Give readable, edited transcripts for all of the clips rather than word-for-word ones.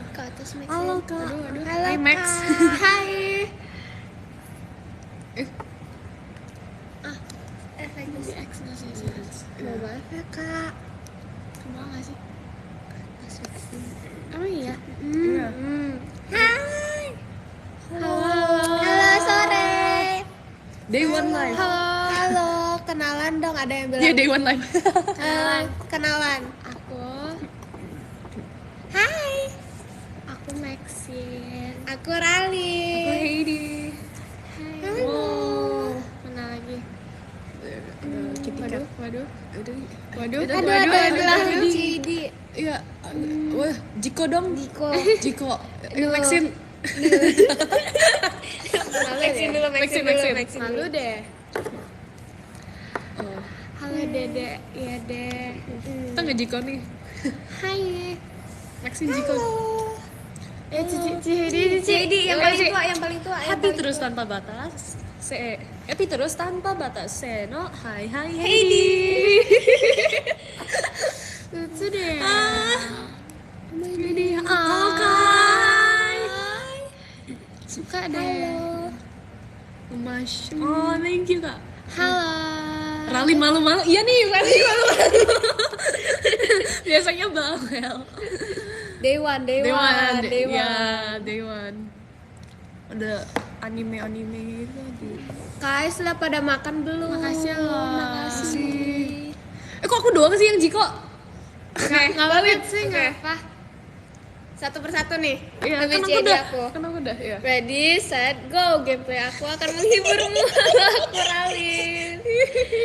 Ke atas Max. Halo Kak. Aduh. Halo, Hai Max. Kak. Hai. Lagi Di X nggak sih? mau banget ya Kak. Kemana nggak sih? Masukin. Emang iya? Iya. Hai. Halo. Halo sore. Day one live. Halo, kenalan dong, ada yang bilang. Iya, day one live. Kenalan. Aku Hai, aku Maxin. aku Rali. Aku Heidi. Hai. Wow. Mana lagi? Kitty Cat. Waduh. Waduh. Aduh, Cidi. Iya. Wah, Jiko dong. Diko. Jiko. Maxin. Maxin dulu. Malu deh. Oh. Halo Dede. Iya deh. Kita nggak Jiko nih. Hai. Maxin Jiko. Cidi yang paling tua. Happy terus tanpa batas. Happy terus tanpa batas. No, hai Heidi. Lucu deh. Heidi. Halo Kai. Suka deh. Mas. Oh, thank you Kak. Halo. Rali malu-malu. Iya nih, Rali malu-malu. Biasanya bawel. Day one. Ya, day one. Ada anime gitu lagi. Guys, sudah pada makan belum? Makasih loh. Makasih. Kok aku doang sih yang Jiko? Nggak apa-apa sih, nggak apa. Satu persatu nih. Iya, Lebih kan aku Cidi udah. aku. Kan aku udah, ya. Ready, set, go. Gameplay aku akan menghiburmu. Aku Ralin.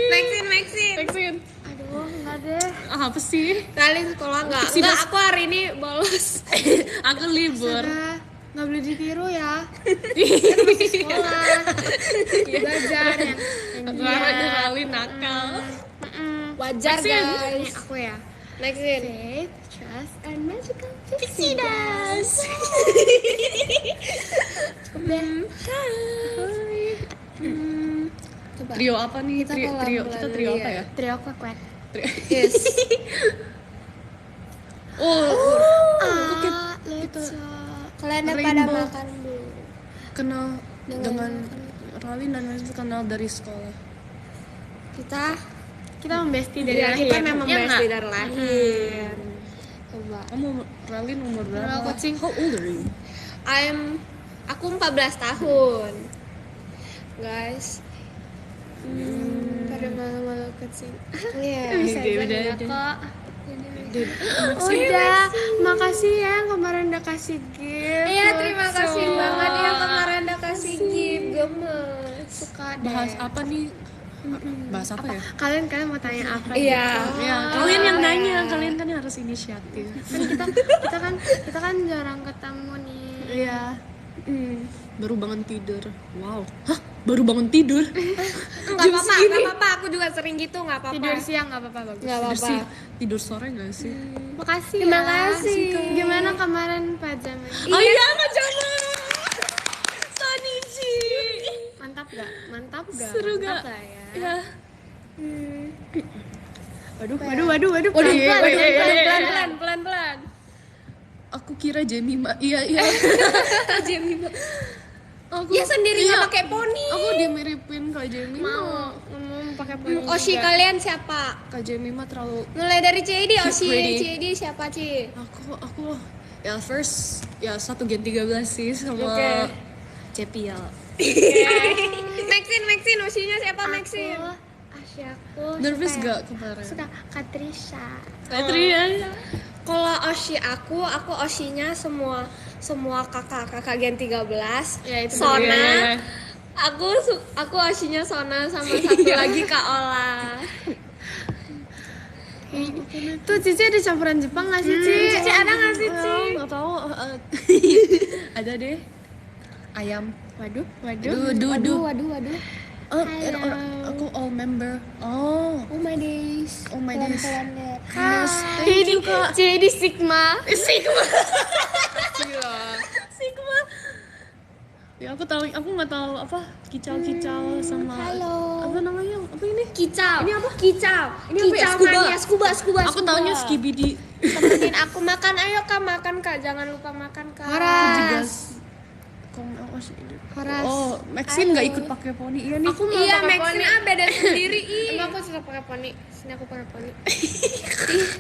Maxin. Maxin. Aduh, nggak deh. Apa sih? Ralin sekolah nggak? Sih, Enggak, Mas. aku hari ini bolos. Aku libur. Udah, nggak boleh ditiru ya. Kan masih sekolah. Belajar yang Clara dan Rali nakal. Wajar Maxin. Ini guys. aku ya. Maxin. Faith, trust, and magical Pixie dust. Coba. Trio apa nih? Kita Trio pelan-pelan kita trio dulu apa ya. ya? Trio kwek. Yes. Oh, Let's Kalian udah pada Rainbow. makan belum? kenal dengan Rali dan Maxin kenal dari sekolah. kita membesti dari Iya, lahir. kita memang Ya bestie nggak? dari lahir. Coba. Kamu Rali umur berapa? Berapa, kucing? How old are you? Aku 14 tahun. Guys. Pada malu-malu kecil. Iya. Bisa Udah, aja udah. kok. Dude, Udah, makasih ya kemarin udah kasih gift. Iya, terima kasih Lucu. banget ya kemarin udah kasih gift. Gemes. Suka deh. bahas apa nih? Bahas apa ya? Kalian mau tanya apa? Iya. Ya, kalian yang nanya, kalian kan yang harus inisiatif. Kan kita kan jarang ketemu nih. Iya. Baru bangun tidur. Wow. Hah? Baru bangun tidur? Enggak apa-apa, aku juga sering gitu, enggak apa-apa. Tidur siang nggak apa-apa, bagus. Enggak Tidur apa-apa. sih. Tidur sore nggak sih? Makasih Terima ya. kasih. Gimana kemarin pajama? Oh iya, pajama. Sonichi. Mantap gak? Seru Mantap gak? lah ya. Ya. Waduh. Pelan-pelan. Aku kira Jemima. Iya. Jemima. Aku Ya sendirinya iya. pakai poni. Aku dimiripin Kak Jemima. Mau pakai poni. Oshi juga. kalian siapa? Kak Jemima terlalu Mulai dari Cidi, Oshi. Pretty. Cidi siapa, Ci? aku ya first ya 1 Gen 13 sih sama Oke. Cepial. Maxin, Oshinya siapa, Maxin? Aku Nervous suka gak kemarin? Suka Katrisha. Adrian. Kalau Oshi aku Oshinya semua kakak Gen 13. Ya, itu Sona. Iya. Aku Oshinya Sona sama satu lagi Kak Ola. Tuh Cici ada campuran Jepang nggak sih Cici? Cici ada nggak sih, Ci? Nggak tahu. Ada deh. Ayam. Waduh. Dudu. Waduh. Aku all member. Oh my days. Pelan-pelan deh. Ini Cici Sigma. Sigma. Sigma. Ya Aku nggak tahu apa kicau sama Halo. apa namanya? Apa ini? Kicau. Ini apa? Kicau. Ini apa ya? Kicau mania. Scuba. Aku taunya skibidi. Temenin aku makan, ayo Kak, makan Kak. Jangan lupa makan Kak. Horas. Horas. Oh, Maxine nggak ikut pakai poni iya nih. Aku mau Iya, pakai Maxine poni. beda sendiri. Emang aku suka pakai poni. Sini aku pakai poni.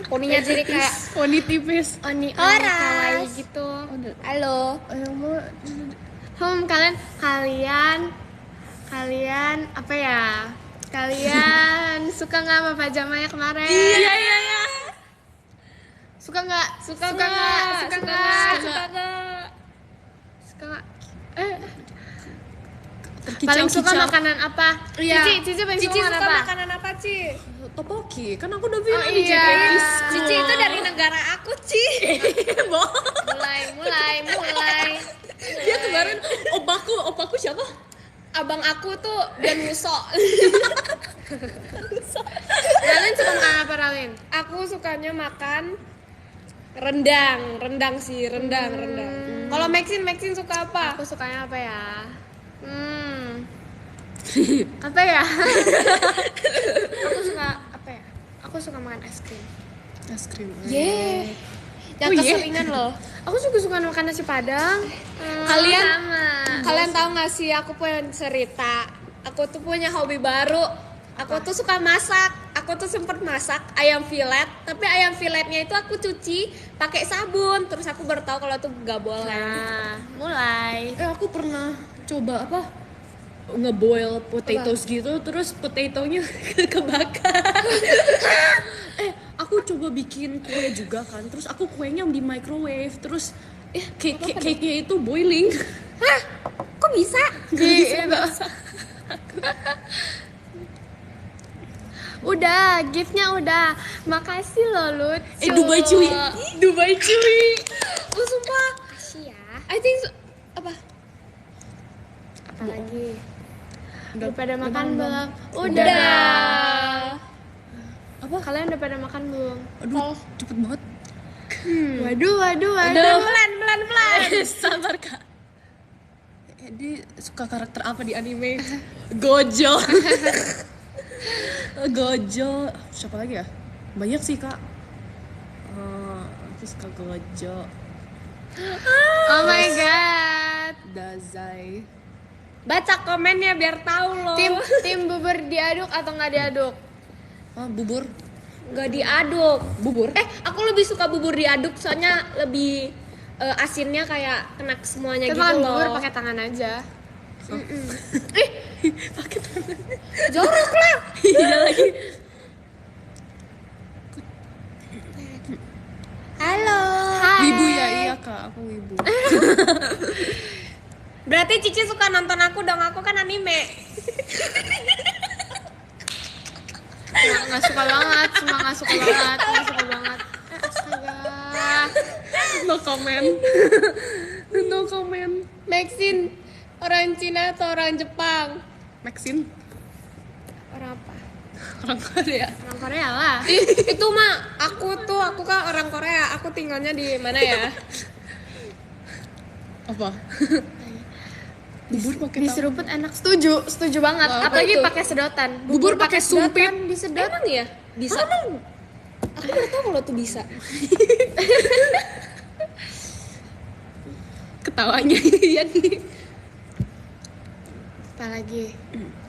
Poninya jadi kayak Poni tipis. Oni Horas. kawaii gitu. halo. Kalian apa ya? Kalian suka nggak sama pajamanya kemarin? Iya. Suka nggak? Suka nggak? Suka nggak? Paling suka makanan apa? Iya. Cici paling Cici suka suka makanan apa? makanan apa, Ci? Topoki. Kan aku udah bilang Oh, di iya. JKT. Cici itu dari negara aku, Ci. Mulai. Dia kemarin opaku siapa? Abang aku tuh dan Muso. Kalian suka makan apa, Ralin? Aku sukanya makan rendang sih, rendang. Kalau Maxine suka apa? Aku sukanya apa ya? Apa ya? Aku suka makan es krim. Es krim. Yang Oh, iya? keseringan loh. Aku juga suka makan nasi padang. Kalian Sama. Kalian tahu nggak sih, aku punya cerita. Aku tuh punya hobi baru. Aku tuh suka masak. Aku tuh sempet masak ayam filet, tapi ayam filetnya itu aku cuci pakai sabun. Terus aku baru tahu kalau itu nggak boleh. Nah, mulai. Aku pernah coba apa? Ngeboil potatoes gitu, terus potatonya kebakar. Aku coba bikin kue juga kan, terus aku kuenya di microwave, terus cake-nya itu boiling. Hah? Kok bisa? Udah, giftnya udah. Makasih loh, lucu. Dubai cuy. Oh, sumpah. Makasih ya. I think apa? Apalagi? Udah Udah pada makan belum? Udah. Apa? Kalian udah pada makan belum? Aduh, cepet banget. Waduh. Pelan. Sabar kak. Dia suka karakter apa di anime? Gojo. Gojo. Siapa lagi ya? Banyak sih kak. Aku suka Gojo. Oh my god. Dazai. Baca komennya biar tahu loh. Tim bubur diaduk atau nggak diaduk? Bubur. Nggak diaduk. Bubur. Aku lebih suka bubur diaduk, soalnya lebih asinnya kayak kena semuanya Kita gitu makan loh. bubur pakai tangan aja. Jorok lah. Iya lagi. Halo. Wibu ya, iya kak, aku wibu. Berarti Cici suka nonton aku dong, aku kan anime. Nggak suka banget, cuma nggak suka banget. Astaga. No comment. No comment. Maxine, orang Cina atau orang Jepang? Maxine, Orang apa? orang Korea. Orang Korea lah. Itu mah aku kan orang Korea, aku tinggalnya di mana ya? Apa? Bubur pakai tahu. Diseruput enak, setuju banget. Apa Apalagi itu? pakai sedotan. Bubur pakai sumpit. Disedot. Emang ya? Bisa. Aku baru tahu kalau tuh bisa. Ketawanya iya nih. Apalagi?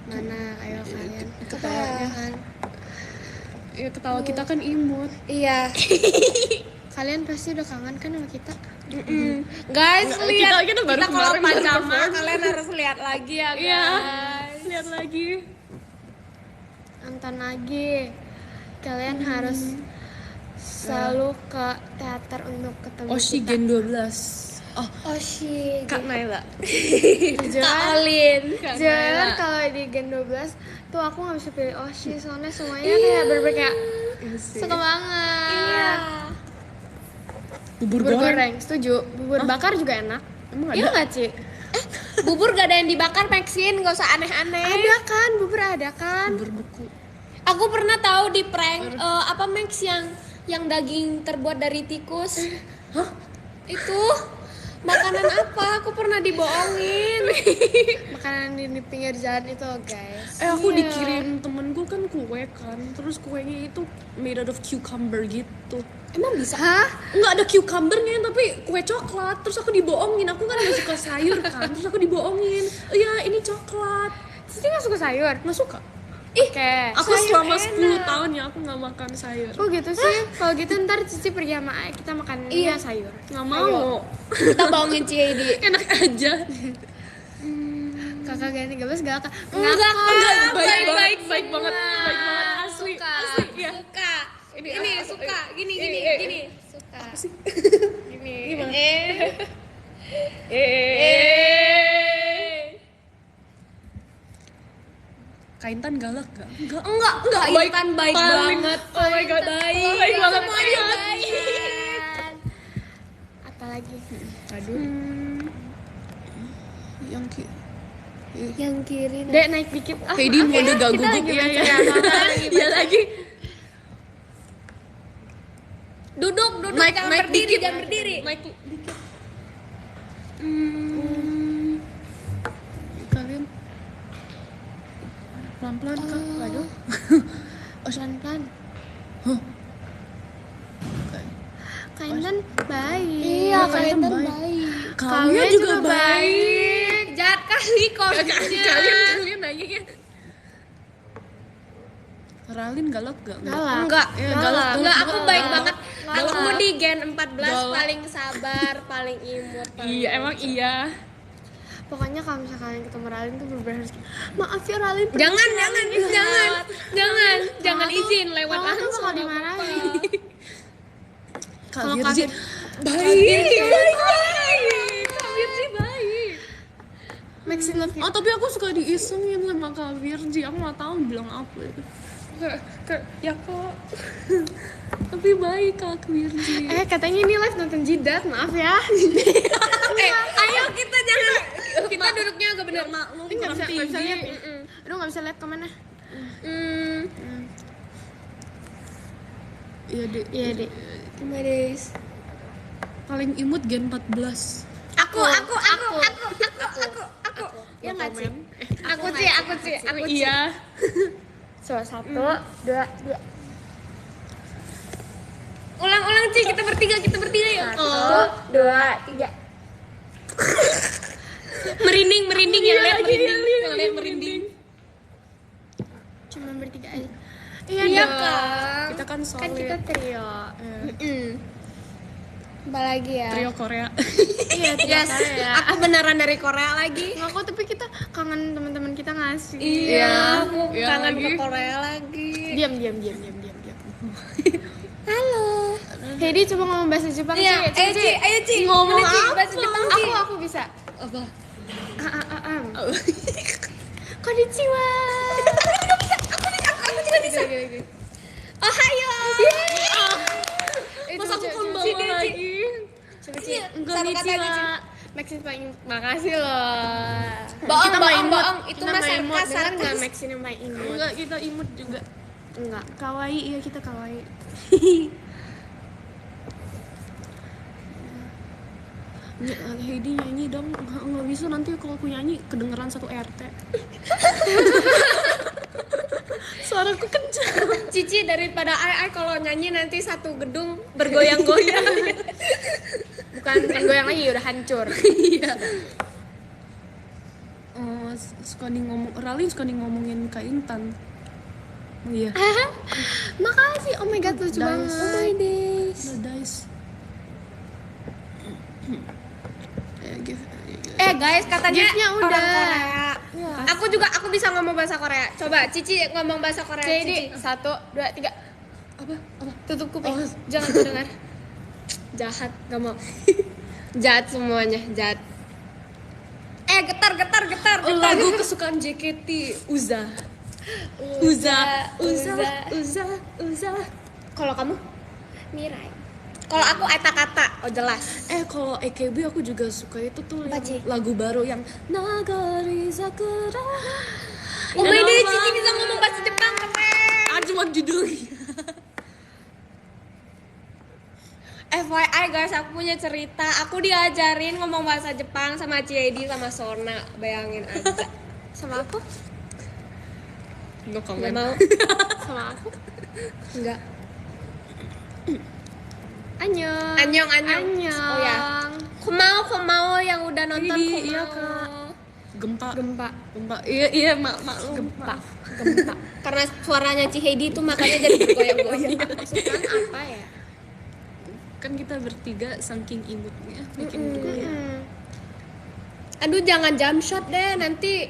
Mana? Ayo kalian. Ketawanya kan. Ya ketawa kita kan imut. Iya. Kalian pasti udah kangen kan sama kita? Guys, Nggak, lihat kita baru kita kalau kemarin baru pajama, perform. kalian harus lihat lagi ya, guys. Iya. Lihat lagi. Nonton lagi. Kalian harus selalu ke teater untuk ketemu Oshi kita. Gen 12. Oh, Oh shit. Kak Naila. Kak Olin. Jujur kalau di Gen 12 tuh aku nggak bisa pilih Oshi soalnya semuanya kayak bener kayak suka banget. Iya. Bubur Bubur goreng. goreng, setuju. Bubur bakar juga enak. Emang Iya ada? nggak Ci? Bubur gak ada yang dibakar, Maxine, gak usah aneh-aneh. Ada kan, bubur ada kan. Bubur beku. Aku pernah tahu di prank apa Max yang daging terbuat dari tikus. Hah? Itu Makanan apa? Aku pernah dibohongin. Makanan di pinggir jalan itu guys. Aku Iya. dikirim temenku kan kue kan, terus kuenya itu made out of cucumber gitu. Emang bisa? Hah? Nggak ada cucumbernya tapi kue coklat, terus aku dibohongin, aku kan nggak suka sayur kan, terus aku dibohongin, iya ini coklat, Cici nggak suka sayur? nggak suka. Oke. Aku sayur selama enak. 10 tahun ya aku nggak makan sayur. Oh gitu sih. Kalau gitu ntar Cici pergi sama Ayah, kita makan Iya. sayur. Nggak mau, Kita bohongin Ciedi. enak aja. Kakak ganti 13 gak akan. Enggak, Baik banget, asli, Suka. asli ya. Suka. Ini suka. Gini. Suka. Gini. Kaintan galak gak? Enggak. Enggak, Intan baik paling- banget. Oh my god, baik banget. Semuanya baik. Apalagi? Aduh. Yang Yang kiri. Dek naik dikit. Ah, Heidi oke, mode gak kita gugup lagi ya baca ya. Iya lagi. Duduk, jangan berdiri, dikit. jangan berdiri. Naik dikit. Kalian pelan-pelan kak. Aduh. pelan-pelan. Huh. Kaintan baik. Iya, Kalian Kaintan baik. baik. Kalian juga baik. Jahat kali kosnya. Kalian nanya ya. Ralin galak gak? Galak. Enggak, Ya, galak. enggak, aku baik Galak. banget. Aku di Gen 14 Galak. paling sabar, paling imut. Iya emang iya. Pokoknya kalau misalnya kalian ketemu Ralin tuh bener-bener harus maaf ya Ralin. Jangan izin lewat Kalau tuh langsung. bakal dimarahin. Kak Kalau Virgi Kak baik. Kak Virgi baik. Maxine love you. Oh tapi aku suka diisengin sama Kak Virgi. Aku nggak tahu bilang apa. Ya kak. Tapi baik Kak Virgi. Katanya ini live nonton jidat, maaf ya. Ayo kita jangan. Kita duduknya agak bener. Maklum Nggak kurang bisa tinggi. lihat. Aduh nggak bisa lihat kemana. Iya dek. Iya dek. Maris. Paling imut Gen 14. Aku. Ya nggak sih? Aku sih. Iya. So 1, 2, 2. Ulang Ci, kita bertiga ya. 1, 2, 3. Merinding ya, lihat merinding. Cuma bertiga aja. Iya dong. kan. Kita kan Kan solid. kita trio. Apa lagi ya? Trio Korea. Iya, trio Yes, ya. aku beneran dari Korea lagi. Nggak kok, tapi kita kangen teman-teman kita ngasih. Iya, aku Iya kangen lagi. ke Korea lagi. Diam. Halo. Heidi coba ngomong bahasa Jepang Iya, Ci. ayo Ci. Ngomong Mana, Ci? apa? Bahasa Jepang Ci. Aku bisa. Apa? Konnichiwa. Aku juga bisa. Ohayo. Masa aku konbanwa lagi? Coba Ci. Iya, satu kata aja, Ci. Maxine paling makasih loh. Bohong. Itu Kita mah main imut. sarkas. Dengar nggak Maxine yang main imut? Enggak, kita imut juga. Enggak. Kawaii, iya kita kawaii. Heidi nyanyi dong. Nggak bisa nanti kalau aku nyanyi kedengeran satu RT. Suaraku kencang. Cici daripada ai kalau nyanyi nanti satu gedung bergoyang-goyang. Bukan goyang lagi, udah hancur. Iya. Suka Ralin suka ngomongin Kak Intan. Oh iya. Makasih. Oh my god, lucu banget. Oh my days. The dice. Guys, katanya Gift-nya udah. orang Korea. Aku bisa ngomong bahasa Korea. Coba Cici ngomong bahasa Korea. Jadi Cici. 1, 2, 3. Apa? Tutup kuping. Jangan terdengar. Jahat, gak mau. Jahat semuanya, jahat. Getar. Lagu kesukaan JKT Uza. Kalau kamu? Mirai. Kalau aku Eta Kata, oh jelas. Kalau AKB aku juga suka itu tuh Apa, yang Ci? lagu baru yang Nagari Sakura. Oh my god, Cici bisa ngomong bahasa Jepang, keren. Cuma judulnya. FYI guys, aku punya cerita. Aku diajarin ngomong bahasa Jepang sama Ciedi sama Sona. Bayangin aja. Sama aku? No Nggak comment. mau. Sama aku. Enggak. Annyeong. Annyeong. Annyeong. Oh ya. Komao yang udah nonton Ini, iya, Komao. Gempa. Iya, maklum. Gempa. Karena suaranya Cihedi itu makanya jadi bergoyang-goyang. Maksudnya apa ya? Kan kita bertiga saking imutnya bikin bergoyang. Aduh jangan jump shot deh, nanti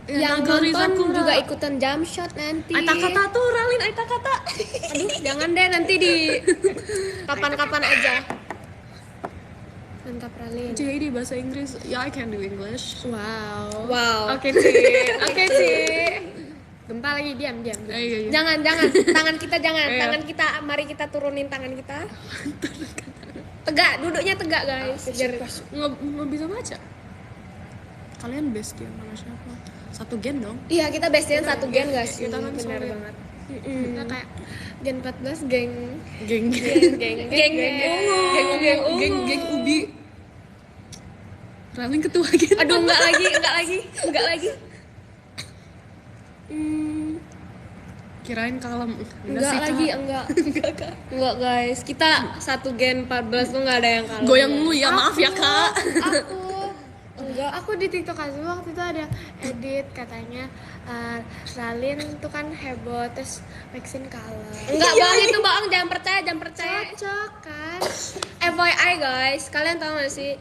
yang Nagari nonton Sakura. juga ikutan jump shot nanti. Aita kata tuh, Ralin Aita kata. Aduh jangan deh, nanti di kapan-kapan aja. Mantap Ralin. Jadi bahasa Inggris, ya I can do English. Wow. Wow. Oke, Ci. Oke, Ci. Gempa lagi, diam. Iya. Jangan tangan kita jangan. Iya. Tangan kita, mari kita turunin tangan kita. Tegak, duduknya tegak guys. Biar Nggak bisa baca. Kalian best game sama siapa? Satu gen dong. iya kita bestian satu gen guys. Kita kan Bener solid. banget. Kita kayak Gen 14 geng Geng Geng ubi. Ralin ketua gen. Aduh enggak lagi. Kirain kalem. Enggak lagi, enggak. Enggak guys. Kita satu gen 14 tuh enggak ada yang kalah. Goyang mulu ya, maaf ya kak. Aku di TikTok aja waktu itu ada edit katanya Ralin tuh kan heboh terus Maxine kalah. Enggak bang, itu bang, jangan percaya. Cocok kan? FYI guys, kalian tahu gak sih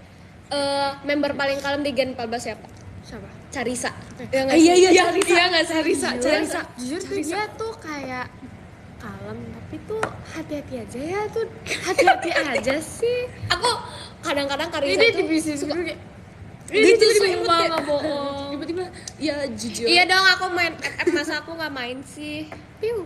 member paling kalem di gen 14 siapa? Siapa? Carisa. Ya nggak Iya, sih? iya, Iya nggak sih? Carisa. Jujur tuh dia tuh kayak kalem tapi tuh hati-hati aja ya tuh hati-hati aja sih. Aku kadang-kadang Carisa Ini tuh di bisnis dulu kayak gitu tiba-tiba sumpah imut nggak bohong. Tiba-tiba ya jujur. Iya dong, aku main FF masa aku nggak main sih. Piu.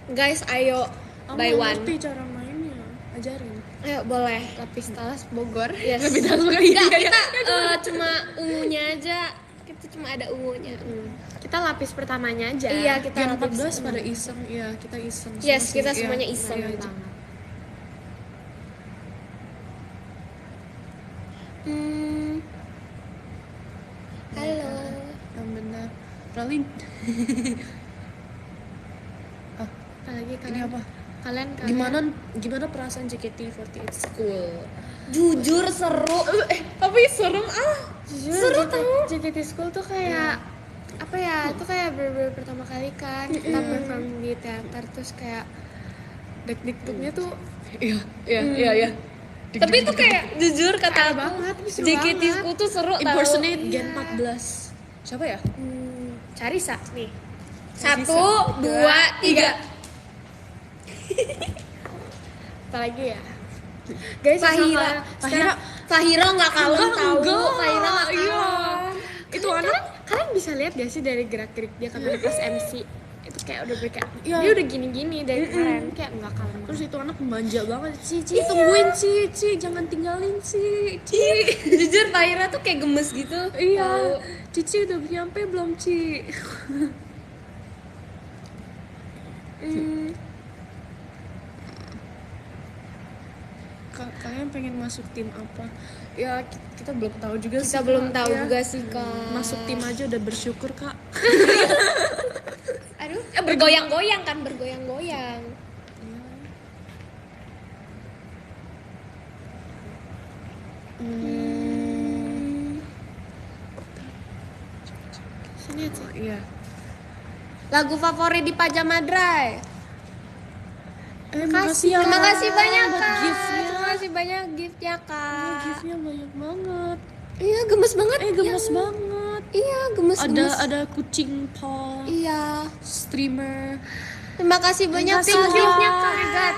Guys, ayo Aku buy nggak one. ngerti cara mainnya. Ajarin. Ayo boleh. lapis talas Bogor. Yes. Lebih tahu kayak Enggak, iya. kita cuma ungunya aja. Kita cuma ada ungunya. Kita lapis pertamanya aja. Iya, kita Gen lapis. 14 pada iseng, ya kita iseng. Yes, semua kita sih. semuanya Iya, iseng. iya aja. Halo. Yang benar. Ralin. Apalagi Ini kalian apa? kalian Gimana perasaan JKT48 school? Jujur seru. Tapi serem ah. jujur Seru JKT School tuh kayak apa ya? Itu kayak bener-bener pertama kali kan kita perform di teater terus kayak deg-degnya tuh Iya. Tapi itu kayak jujur kata aku, banget, seru JKT banget. School tuh seru tau. Impersonate Iya. Gen 14. Siapa ya? Carisa nih. 1, 2, 3. Apalagi ya? Guys, Fahira nggak kalem tahu. Enggak. Fahira nggak Iya. kalem. Itu anak kalian bisa lihat gak sih dari gerak-gerik dia kemarin pas MC itu kayak udah kayak Iya. dia udah gini-gini dari kemarin kayak nggak kalem. terus itu anak manja banget. Cici tungguin Cici, jangan tinggalin Cici. Jujur Fahira tuh kayak gemes gitu. Iya. Cici udah nyampe belum, Ci? Kalian pengen masuk tim apa? Ya kita belum tahu juga sih. Kita belum Kak. tahu Ya. juga sih kak. Masuk tim aja udah bersyukur kak. Aduh, bergoyang-goyang kan, bergoyang-goyang. Sini aja. Iya. Lagu favorit di Pajama Dry. Makasih ya. Terima kasih banyak buat kak. gift-nya. Terima kasih banyak gift-nya kak. Gift-nya banyak banget. Iya gemes banget. Gemes banget. Iya gemes. Ada kucing paw, Iya. streamer. Terima kasih banyak kasih, thank you-nya Kak. kak.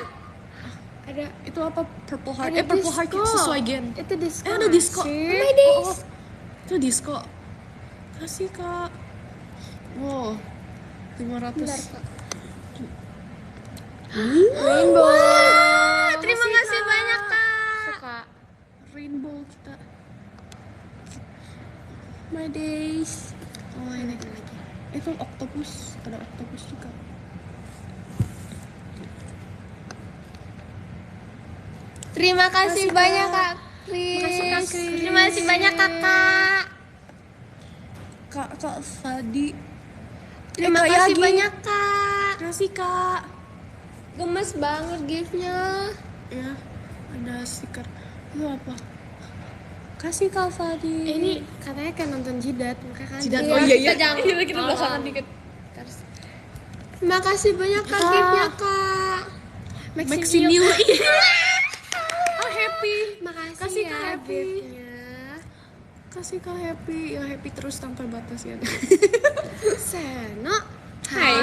Ada Itu apa? Purple Heart. Ada Purple Heart disco. sesuai gen. itu disco. Ada disco. sih. Oh, itu disco. Kasih kak. Wow. 500. Rainbow. Terima kasih banyak kak. Suka. Rainbow kita. My days. Oh ini lagi. Itu octopus. Ada octopus juga. Terima kasih banyak Kak Kris. Makasih, Kak Kris. Terima kasih banyak Kakak. Kak Fadi. Terima Kak kasih Yagi. banyak Kak. Kasih Kak. Gemes banget gift-nya. Ya, ada stiker. Itu apa? Kasih Kak Fadi. Ini katanya kayak nonton jidat, makanya kan. Jidat. Iya, Oh iya kita iya. jangan. Kita belakangan dikit. Terima kasih banyak Kak Kak. gift-nya Kak. Maxinil. Oh happy. Makasih Kasih ya Kak Happy. gift-nya. Kasih Kak Happy. Ya happy terus tanpa batas ya. Seno. Hai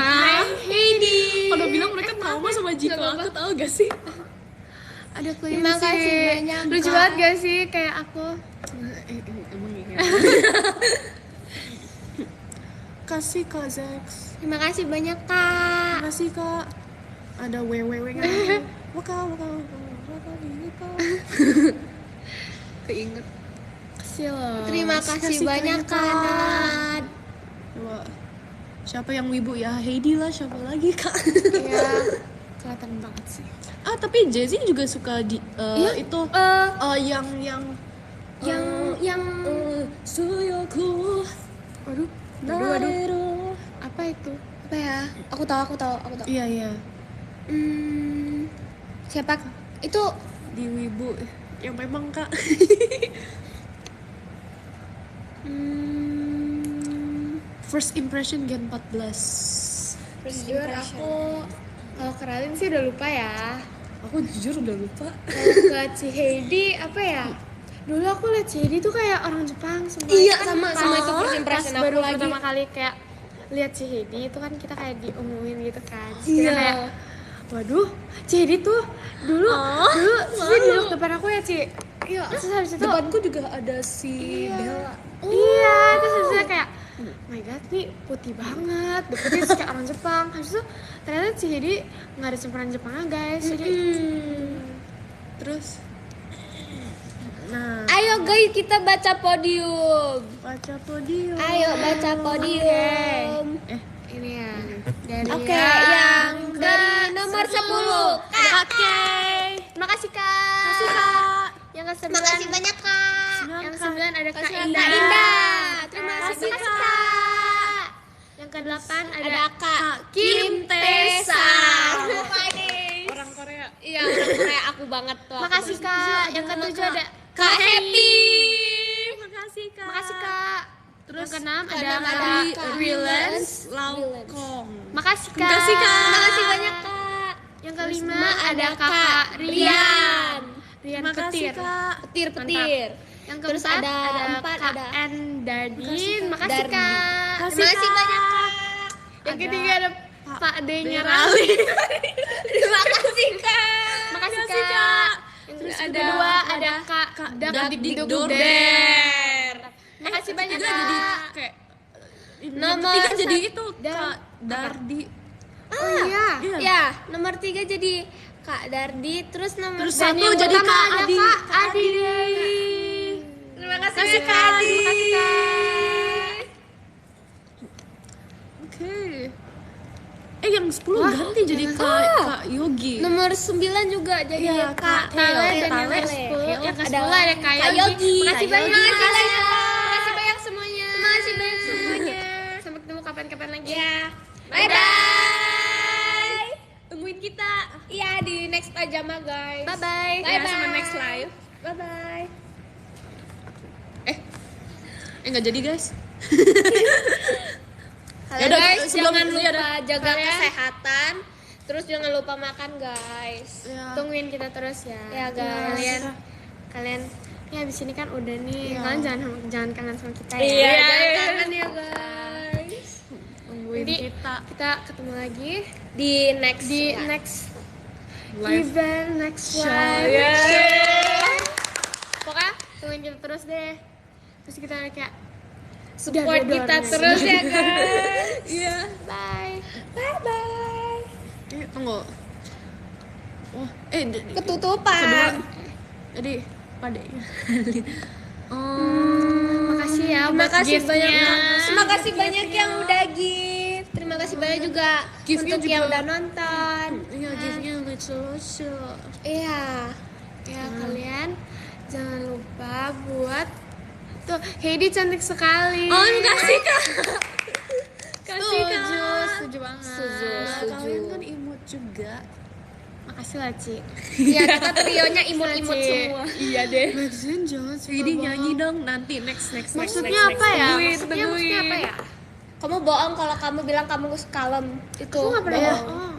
Heidi. Kalau bilang mereka trauma sama Jiko, aku tahu gak sih? Ada Quincy. Terima kasih banyak, Lucu Kak. banget gak sih kayak aku? Emang iya. Kasih Kak Zex. Terima kasih banyak Kak. Kasih Kak. Ada wewe nya. Waka. Keinget. Kasih loh. Terima kasih Kasih banyak banyak, Kak. Kak. Coba. Siapa yang wibu ya? Heidi lah, siapa lagi Kak? Iya. Kelihatan banget sih. Ah tapi Jazzy juga suka di itu yang Suyoku. Waduh. Waduh. Apa itu? Apa ya? Aku tahu. Iya iya. Siapa? Itu Di wibu yang memang Kak. First impression Gen 14. Jujur aku kalau keralin sih udah lupa ya. Aku jujur udah lupa. Kalau ke Ciheidi apa ya? Dulu aku liat Ciheidi tuh kayak orang Jepang semua. Iya, Kan sama itu pas first impression aku baru lagi. pertama kali kayak lihat Ciheidi itu kan kita kayak diumumin gitu kan. Terus Iya. kita kayak waduh, Ciheidi tuh dulu dia duduk depan aku ya, Ci. Iya, terus habis itu Depanku juga ada si Bella. iya, terus habis itu kayak oh my god, nih putih banget, putih terus kayak orang Jepang. Habis itu ternyata Ciheidi nggak ada campuran Jepangnya guys. Jadi Terus nah, ayo guys kita baca podium. baca podium. Ayo baca podium. ini ya dari Oke, yang dari nomor 10 Kak. Oke. Terima kasih Kak. Kasih Kak. Yang ke Terima kasih banyak Kak. Yang ke-9 ada Kak Kak Indah. Indah. Terima kasih Kak. Kak. Yang ke-8 ada Ada Kak Kim Tessa. Orang Korea. Iya, orang Korea aku banget tuh. aku Makasih banget. Kak. Yang ke-7 ada Kak Happy. Makasih Kak. Makasih Kak. Terus yang ke-6 ada Keenam ada Kak Kak Relance. Laukong. Makasih Kak. Makasih, Kak. Terima kasih banyak Kak. Yang Terus ke-5 lima ada ada Kakak Kak Rian. Rian Terima kasih Petir. Kak. Petir. Yang Terus keempat ada Kak ada N Dardin. Makasih Dardi. Kak. Terima kasih banyak Kak. Yang Ada ketiga ada Pak D-nya Rali. Rali. Terima kasih Kak. Makasih Makasih, Kak. Kak. Yang Terus kedua ada Kak Dakdikdukder. Makasih banyak Juga jadi Kak. kayak Nomor tiga jadi satu. itu Kak Dardi. Oh iya. Iya. Ya, nomor 3 jadi Kak Dardi, terus nomor Terus dan satu yang jadi pertama Kak ada Adi. Kak Kak Adi. Terima kasih Kasih, Kak Kak. Adi. Terima kasih Kak. Oke. Yang 10 ganti jadi Kak Yogi. Nomor 9 juga jadi Iya, Kak Tale Tale dan Tale. yang ke-10 yang Ada ke-10 ada Kak Kak Yogi. Makasih Kak banyak. Yogi. Makasih banyak. Makasih banyak semuanya. Makasih banyak semuanya. Sampai ketemu kapan-kapan lagi. Ya. Bye bye. Tungguin kita. Iya di next pajama guys. Bye bye. Bye bye. sama next live. Bye bye. Nggak jadi guys. Halo Yaudah, guys, sebelum jangan ini lupa ada jaga kalian. kesehatan. Terus jangan lupa makan guys. Ya. Tungguin kita terus ya. Ya, guys. Kalian ya abis ini kan udah nih. Iya. Kalian jangan kangen sama kita ya. Iya, jangan kangen ya guys. Tungguin Nanti kita kita ketemu lagi Di next di ya. next live. event, next Show. live. Yeah. Pokoknya tungguin kita terus deh. Terus kita kayak Support Dadodor kita nih. terus ya guys. Iya. bye. Bye bye. Tunggu. Oh, Ketutupan. kedua. Jadi pada Makasih ya Terima buat kasih gift-nya. banyak. Terima kasih banyak yang udah gift. Terima kasih banyak juga Gift-nya untuk juga. yang udah nonton. Iya, giftnya lucu-lucu. Iya. Ya kalian jangan lupa buat tuh Heidi cantik sekali. Oh, makasih Kak. Kasih Setuju, Kak. setuju banget. Nah, kalian kan imut juga. Makasih lah Ci. Iya, kita trionya imut-imut Ci. semua. Iya deh. Maksudnya jangan suka Heidi bohong. nyanyi dong nanti next. Maksudnya apa ya? Tungguin. Maksudnya apa ya? Kamu bohong kalau kamu bilang kamu kalem. Itu Aku nggak pernah bohong. bohong.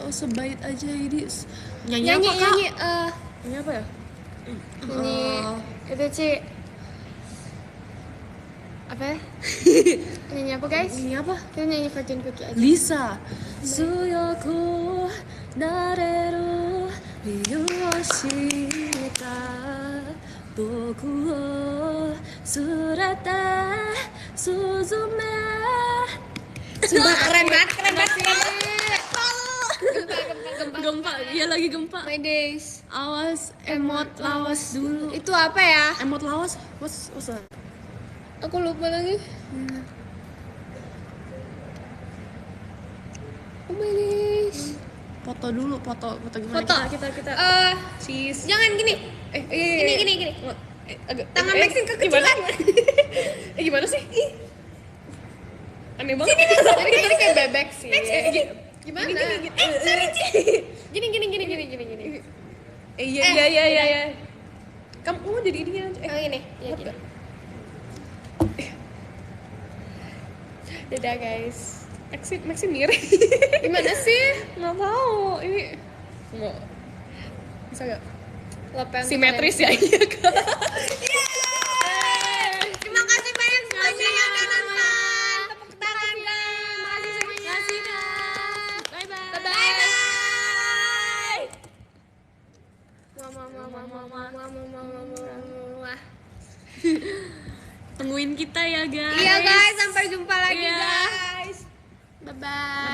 Sebaik aja Heidi. Nyanyi, Nyanyi, apa Kak? nyanyi. Nyanyi apa ya? Nyanyi itu Ci. Apa ya? Nyanyi apa guys? Nyanyi apa? Kita nyanyi Fortune Cookie aja. Lisa. Suyoku nareru liyu wo shita boku wo sureta suzume. Sumpah keren banget, keren banget. Gempa, iya lagi gempa. My days. Awas emot lawas dulu. Itu apa ya? Emot lawas, what's that? Aku lupa lagi. Oh my days. Foto dulu, foto gimana? Foto. Kita. Cheese. Jangan gini. Gini. Tangan Maxine kekecilan. Gimana sih? Aneh banget. Jadi kita kayak bebek sih. Gimana? Gini. Iya. Kamu jadi ini aja. Oh ini. Ya, gini. Dadah guys. Maxi mirip. Gimana sih? Nggak tahu. Ini nggak bisa nggak? Lopeng Simetris ya iya Kak. Terima kasih banyak semuanya yang udah nonton. Tepuk tangan guys. Makasih semuanya. Makasih Kak. Bye bye. Wah. Tungguin kita ya guys. Iya guys, sampai jumpa lagi Iya. guys. Bye bye.